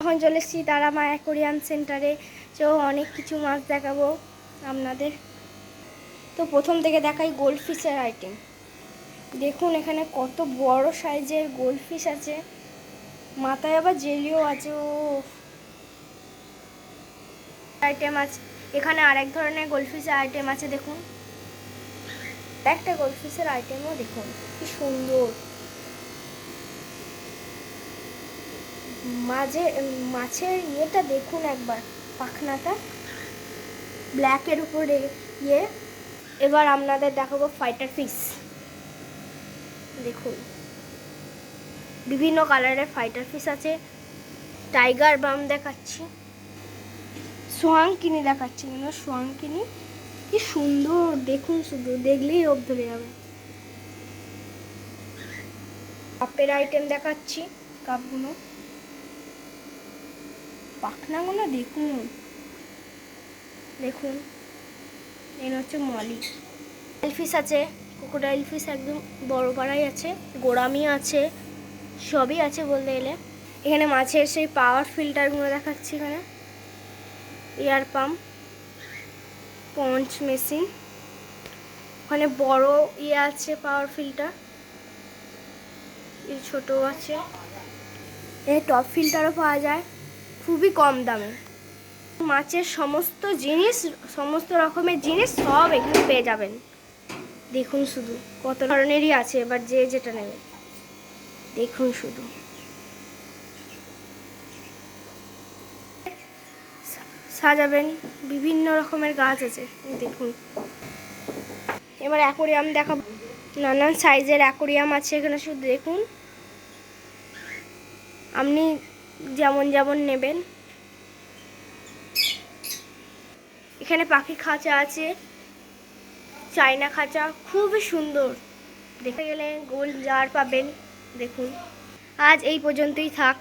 এখন চলে এসেছি তারামা অ্যাকোরিয়াম সেন্টারে। তো অনেক কিছু মাছ দেখাবো আপনাদের। তো প্রথম থেকে দেখাই গোল্ডফিশের আইটেম। দেখুন এখানে কত বড় সাইজের গোল্ডফিশ আছে, মাথায় আবার জেলিও আছে। ও আইটেম আছে এখানে, আরেক ধরনের গোল্ডফিশের আইটেম আছে। দেখুন একটা গোল্ডফিশের আইটেমও দেখুন কি সুন্দর। মাছের ইয়েটা দেখুন একবার, পাখনাটা ব্ল্যাকের উপরে ইয়ে। এবার আপনাদের দেখাবো ফাইটার ফিশ। দেখুন বিভিন্ন কালারের ফাইটার ফিশ আছে। টাইগার বাম দেখাচ্ছি, সোয়াংকিনি দেখাচ্ছি, সোয়াংকিনি কি সুন্দর দেখুন, শুধু দেখলেই লোভ ধরে যাবে। কাপের আইটেম দেখাচ্ছি, কাপগুলো পাখনাগুলো দেখুন দেখুন। এই হচ্ছে মলি ফিশ আছে, ক্রোকোডাইল ফিশ একদম বড় পাড়াই আছে, গোরামি আছে, সবই আছে বলতে গেলে। এখানে মাছের সেই পাওয়ার ফিল্টারগুলো দেখাচ্ছি। এখানে এয়ার পাম্প, পঞ্চ মেশিন, ওখানে বড় ইয়ে আছে পাওয়ার ফিল্টার, এই ছোট আছে। এই টপ ফিল্টারও পাওয়া যায় খুবই কম দামে। মাছের সমস্ত জিনিস, সমস্ত রকমের জিনিস সব এখানে পেয়ে যাবেন। দেখুন শুধু কত ধরনেরই আছে, এবার যে যেটা নেবে দেখুন শুধু। সাজাবেন বিভিন্ন রকমের গাছ আছে দেখুন। এবার অ্যাকোরিয়াম দেখাবো, নানান সাইজের অ্যাকোরিয়াম আছে এখানে, শুধু দেখুন আপনি যেমন যেমন নেবেন। এখানে পাখি খাঁচা আছে, চায়না খাঁচা, খুবই সুন্দর। দেখতে গেলে গোল্ড জার পাবেন। দেখুন আজ এই পর্যন্তই থাক।